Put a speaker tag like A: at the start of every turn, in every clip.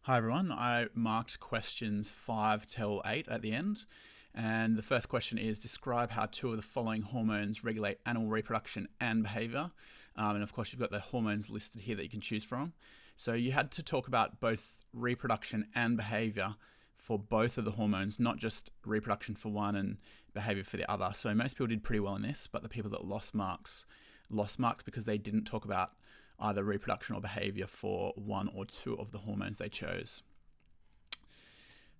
A: Hi everyone, I marked questions 5 till 8 at the end. And the first question is describe how two of the following hormones regulate animal reproduction and behaviour. And of course, you've got the hormones listed here that you can choose from. So you had to talk about both reproduction and behaviour for both of the hormones, not just reproduction for one and behaviour for the other. So most people did pretty well in this, but the people that lost marks because they didn't talk about either reproduction or behavior for one or two of the hormones they chose.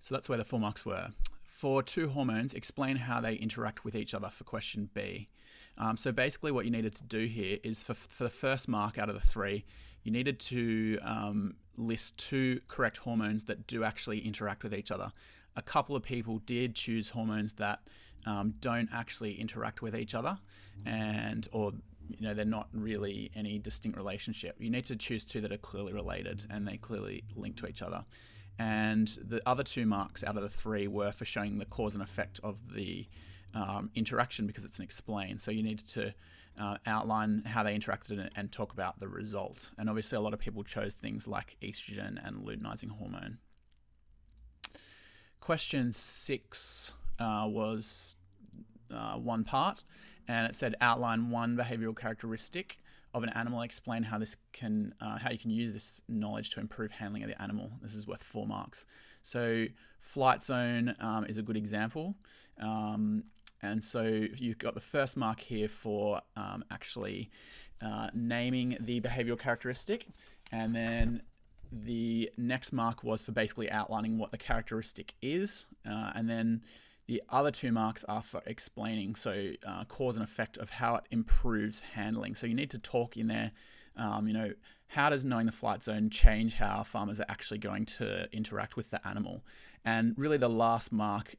A: So that's where the 4 marks were. For two hormones, explain how they interact with each other for question B. So basically what you needed to do here is for the first mark out of the 3, you needed to list 2 correct hormones that do actually interact with each other. A couple of people did choose hormones that don't actually interact with each other, or they're not really any distinct relationship. You need to choose 2 that are clearly related and they clearly link to each other. And the other 2 marks out of the 3 were for showing the cause and effect of the interaction, because it's an explain. So you need to outline how they interacted and talk about the result. And obviously a lot of people chose things like estrogen and luteinizing hormone. Question 6 was one part, and it said outline one behavioral characteristic of an animal. Explain how you can use this knowledge to improve handling of the animal. This is worth 4 marks. So flight zone is a good example. And so you've got the first mark here for actually naming the behavioral characteristic, and then the next mark was for basically outlining what the characteristic is, and then the other 2 marks are for explaining, so cause and effect of how it improves handling. So you need to talk in there, how does knowing the flight zone change how farmers are actually going to interact with the animal? And really the last mark,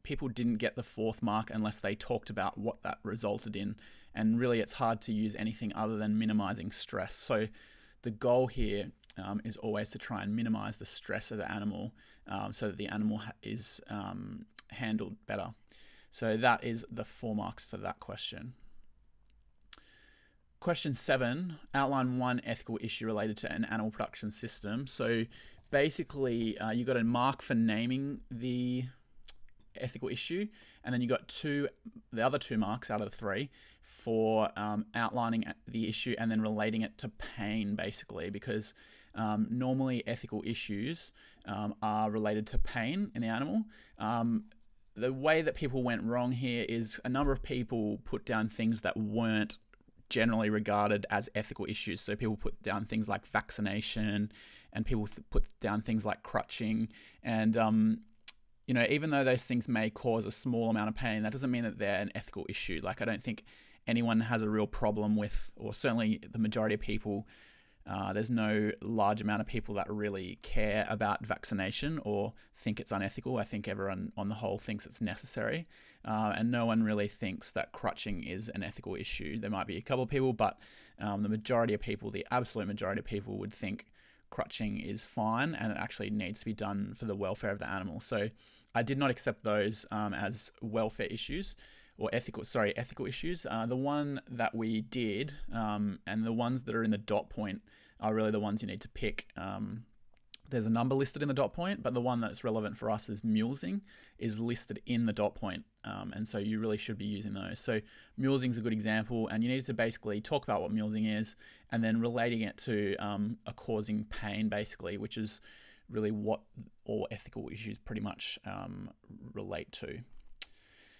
A: people didn't get the 4th mark unless they talked about what that resulted in. And really it's hard to use anything other than minimizing stress. So the goal here is always to try and minimize the stress of the animal so that the animal is handled better. So that is the 4 marks for that question. Question 7, outline one ethical issue related to an animal production system. So basically you got a mark for naming the ethical issue, and then you got the other 2 marks out of the 3 for outlining the issue and then relating it to pain, basically, because normally ethical issues are related to pain in the animal. The way that people went wrong here is a number of people put down things that weren't generally regarded as ethical issues. So people put down things like vaccination, and people put down things like crutching. And, even though those things may cause a small amount of pain, that doesn't mean that they're an ethical issue. Like, I don't think anyone has a real problem with, or certainly the majority of people, there's no large amount of people that really care about vaccination or think it's unethical. I think everyone on the whole thinks it's necessary. And no one really thinks that crutching is an ethical issue. There might be a couple of people, but the majority of people, the absolute majority of people, would think crutching is fine and it actually needs to be done for the welfare of the animal. So I did not accept those as welfare issues or ethical issues. The one that we did, and the ones that are in the dot point are really the ones you need to pick. There's a number listed in the dot point, but the one that's relevant for us is mulesing is listed in the dot point. And so you really should be using those. So mulesing is a good example, and you need to basically talk about what mulesing is and then relating it to a causing pain, basically, which is really what all ethical issues pretty much relate to.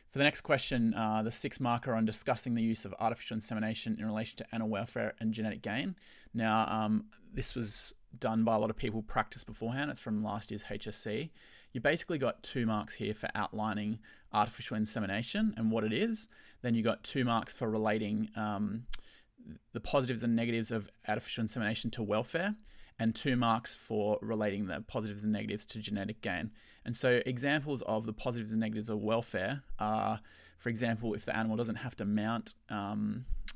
A: For the next question, the 6 marker on discussing the use of artificial insemination in relation to animal welfare and genetic gain. Now, this was done by a lot of people, practiced beforehand. It's from last year's HSC. You basically got 2 marks here for outlining artificial insemination and what it is. Then you got 2 marks for relating the positives and negatives of artificial insemination to welfare, and 2 marks for relating the positives and negatives to genetic gain. And so examples of the positives and negatives of welfare are, for example, if the animal doesn't have to mount,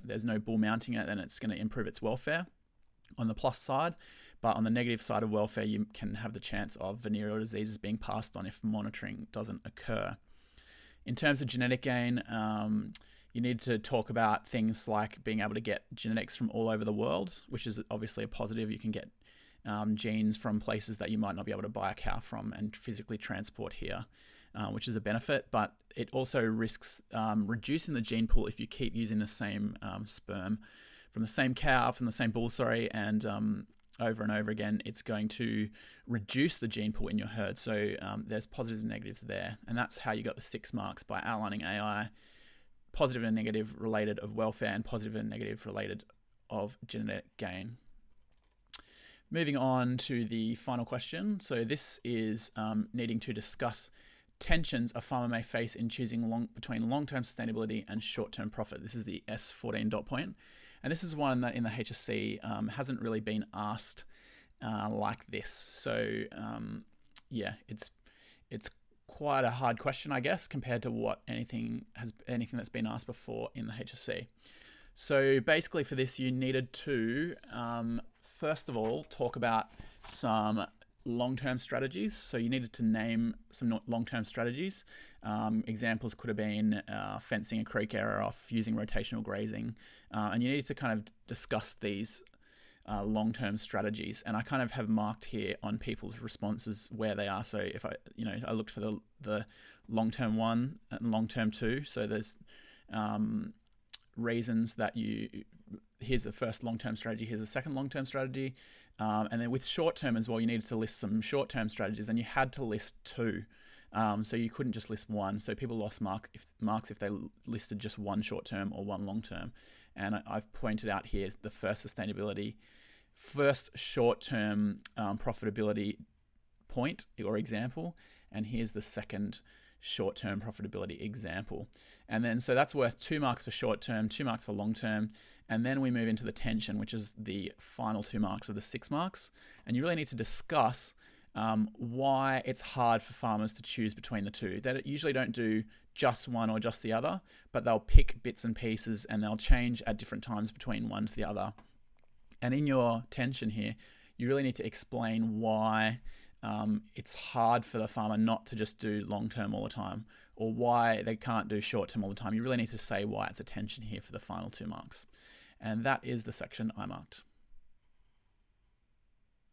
A: there's no bull mounting it, then it's going to improve its welfare on the plus side. But on the negative side of welfare, you can have the chance of venereal diseases being passed on if monitoring doesn't occur. In terms of genetic gain, you need to talk about things like being able to get genetics from all over the world, which is obviously a positive. You can get genes from places that you might not be able to buy a cow from and physically transport here, which is a benefit, but it also risks reducing the gene pool if you keep using the same sperm from the same cow, from the same bull, and over and over again. It's going to reduce the gene pool in your herd. So there's positives and negatives there. And that's how you got the 6 marks, by outlining AI, positive and negative related of welfare, and positive and negative related of genetic gain. Moving on to the final question. So this is needing to discuss tensions a farmer may face in choosing between long-term sustainability and short-term profit. This is the S14 dot point. And this is one that in the HSC hasn't really been asked like this. So yeah, it's quite a hard question, I guess, compared to what anything that's been asked before in the HSC. So basically for this, you needed to, first of all, talk about some long-term strategies. So you needed to name some long-term strategies. Examples could have been fencing a creek area off, using rotational grazing, and you needed to kind of discuss these long-term strategies. And I kind of have marked here on people's responses where they are. So if I looked for the long-term 1 and long-term 2. So there's reasons that here's the first long-term strategy, here's the second long-term strategy. And then with short-term as well, you needed to list some short-term strategies, and you had to list 2. So you couldn't just list 1. So people lost marks if they listed just 1 short-term or 1 long-term. And I've pointed out here the first short-term profitability point or example, and here's the second short-term profitability example. And then so that's worth 2 marks for short-term, 2 marks for long-term. And then we move into the tension, which is the final 2 marks of the 6 marks. And you really need to discuss why it's hard for farmers to choose between the two. They usually don't do just one or just the other, but they'll pick bits and pieces and they'll change at different times between one to the other. And in your tension here, you really need to explain why it's hard for the farmer not to just do long-term all the time, or why they can't do short-term all the time. You really need to say why it's a tension here for the final 2 marks. And that is the section I marked.